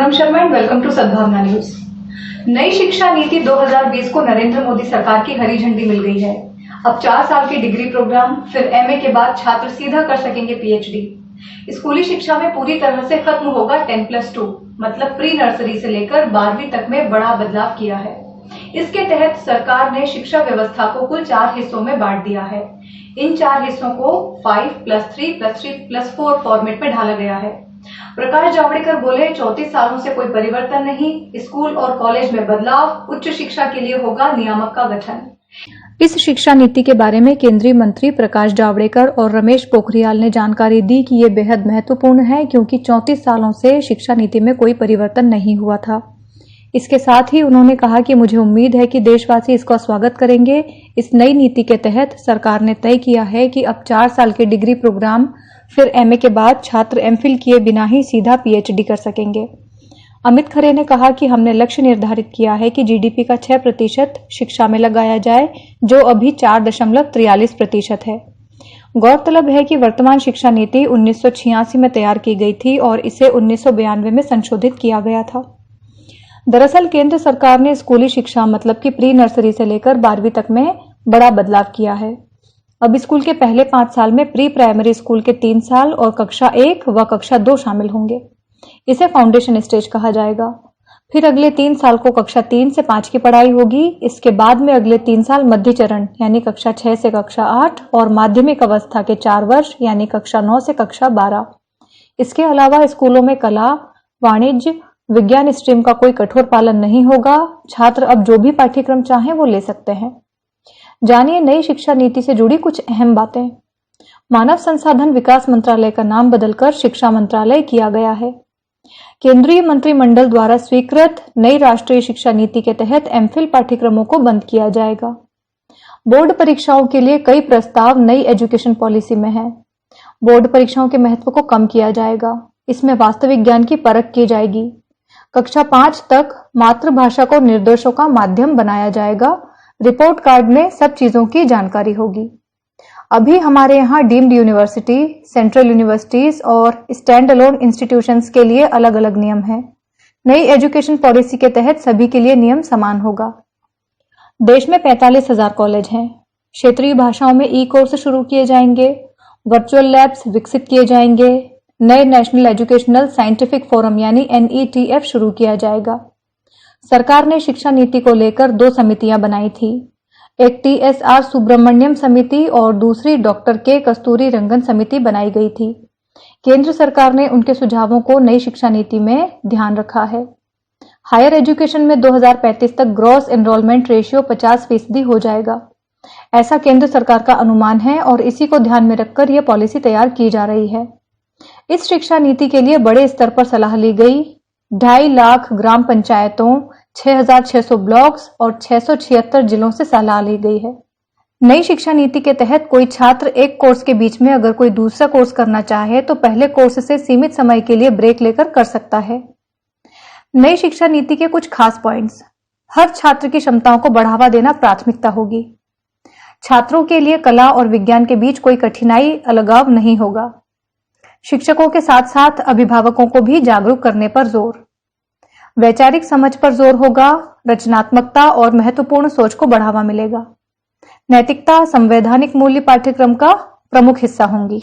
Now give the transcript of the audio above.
Poonam Sharma and welcome to Sadbhavna news. नई शिक्षा नीति 2020 को नरेंद्र मोदी सरकार की हरी झंडी मिल गई है। अब 4 साल के डिग्री प्रोग्राम, फिर एमए के बाद छात्र सीधा कर सकेंगे पीएचडी। स्कूली शिक्षा में पूरी तरह से खत्म होगा 10+2, मतलब प्री नर्सरी से लेकर 12वीं तक में बड़ा बदलाव किया है। इसके तहत सरकार ने शिक्षा व्यवस्था को कुल 4 हिस्सों में बांट दिया है। इन 4 हिस्सों को 5+3+3+4 फॉर्मेट में ढाला गया है। प्रकाश जावड़ेकर बोले, 34 सालों से कोई परिवर्तन नहीं, स्कूल और कॉलेज में बदलाव, उच्च शिक्षा के लिए होगा नियामक का गठन। इस शिक्षा नीति के बारे में केंद्रीय मंत्री प्रकाश जावड़ेकर और रमेश पोखरियाल ने जानकारी दी कि ये बेहद महत्वपूर्ण है, क्योंकि 34 सालों से शिक्षा नीति में कोई परिवर्तन नहीं हुआ था। इसके साथ ही उन्होंने कहा कि मुझे उम्मीद है कि देशवासी इसका स्वागत करेंगे। इस नई नीति के तहत सरकार ने तय किया है कि अब 4 साल के डिग्री प्रोग्राम, फिर एमए के बाद छात्र एमफिल किए बिना ही सीधा पीएचडी कर सकेंगे। अमित खरे ने कहा कि हमने लक्ष्य निर्धारित किया है कि जीडीपी का 6% शिक्षा में लगाया जाए, जो अभी 4.43% है। गौरतलब है कि वर्तमान शिक्षा नीति 1986 में तैयार की गई थी और इसे 1992 में संशोधित किया गया था। दरअसल केंद्र सरकार ने स्कूली शिक्षा मतलब कि प्री नर्सरी से लेकर 12वीं तक में बड़ा बदलाव किया है। अब स्कूल के पहले 5 साल में प्री प्राइमरी स्कूल के 3 साल और कक्षा 1 व कक्षा 2 शामिल होंगे। इसे फाउंडेशन स्टेज कहा जाएगा। फिर अगले 3 साल को कक्षा 3 से 5 की पढ़ाई होगी। इसके बाद में अगले 3 साल मध्य चरण यानी कक्षा 6 से कक्षा 8 और माध्यमिक अवस्था के 4 वर्ष यानी कक्षा 9 से कक्षा 12। इसके अलावा स्कूलों में कला, वाणिज्य, विज्ञान स्ट्रीम का कोई कठोर पालन नहीं होगा। छात्र अब जो भी पाठ्यक्रम चाहें वो ले सकते हैं। जानिए नई शिक्षा नीति से जुड़ी कुछ अहम बातें। मानव संसाधन विकास मंत्रालय का नाम बदलकर शिक्षा मंत्रालय किया गया है। केंद्रीय मंत्रिमंडल द्वारा स्वीकृत नई राष्ट्रीय शिक्षा नीति के तहत एमफिल पाठ्यक्रमों को बंद किया जाएगा। बोर्ड परीक्षाओं के लिए कई प्रस्ताव नई एजुकेशन पॉलिसी में है। बोर्ड परीक्षाओं के महत्व को कम किया जाएगा। इसमें वास्तविक ज्ञान की परख की जाएगी। कक्षा 5 तक मातृभाषा को निर्देशों का माध्यम बनाया जाएगा। रिपोर्ट कार्ड में सब चीजों की जानकारी होगी। अभी हमारे यहाँ डीम्ड यूनिवर्सिटी, सेंट्रल यूनिवर्सिटीज और स्टैंड अलोन इंस्टीट्यूशंस के लिए अलग अलग नियम हैं। नई एजुकेशन पॉलिसी के तहत सभी के लिए नियम समान होगा। देश में 45,000 कॉलेज हैं। क्षेत्रीय भाषाओं में ई कोर्स शुरू किए जाएंगे। वर्चुअल लैब्स विकसित किए जाएंगे। नए नेशनल एजुकेशनल साइंटिफिक फोरम यानी NETF शुरू किया जाएगा। सरकार ने शिक्षा नीति को लेकर 2 समितियां बनाई थी। एक TSR सुब्रमण्यम समिति और दूसरी डॉक्टर के कस्तूरी रंगन समिति बनाई गई थी। केंद्र सरकार ने उनके सुझावों को नई शिक्षा नीति में ध्यान रखा है। हायर एजुकेशन में 2035 तक ग्रॉस एनरोलमेंट रेशियो 50% हो जाएगा। ऐसा केंद्र सरकार का अनुमान है और इसी को ध्यान में रखकर यह पॉलिसी तैयार की जा रही है। इस शिक्षा नीति के लिए बड़े स्तर पर सलाह ली गई। 2.5 लाख ग्राम पंचायतों, 6,600 ब्लॉक्स और 676 जिलों से सलाह ली गई है। नई शिक्षा नीति के तहत कोई छात्र एक कोर्स के बीच में अगर कोई दूसरा कोर्स करना चाहे तो पहले कोर्स से सीमित समय के लिए ब्रेक लेकर कर सकता है। नई शिक्षा नीति के कुछ खास पॉइंट्स। हर छात्र की क्षमताओं को बढ़ावा देना प्राथमिकता होगी। छात्रों के लिए कला और विज्ञान के बीच कोई कठिनाई, अलगाव नहीं होगा। शिक्षकों के साथ साथ अभिभावकों को भी जागरूक करने पर जोर। वैचारिक समझ पर जोर होगा। रचनात्मकता और महत्वपूर्ण सोच को बढ़ावा मिलेगा। नैतिकता, संवैधानिक मूल्य पाठ्यक्रम का प्रमुख हिस्सा होंगी।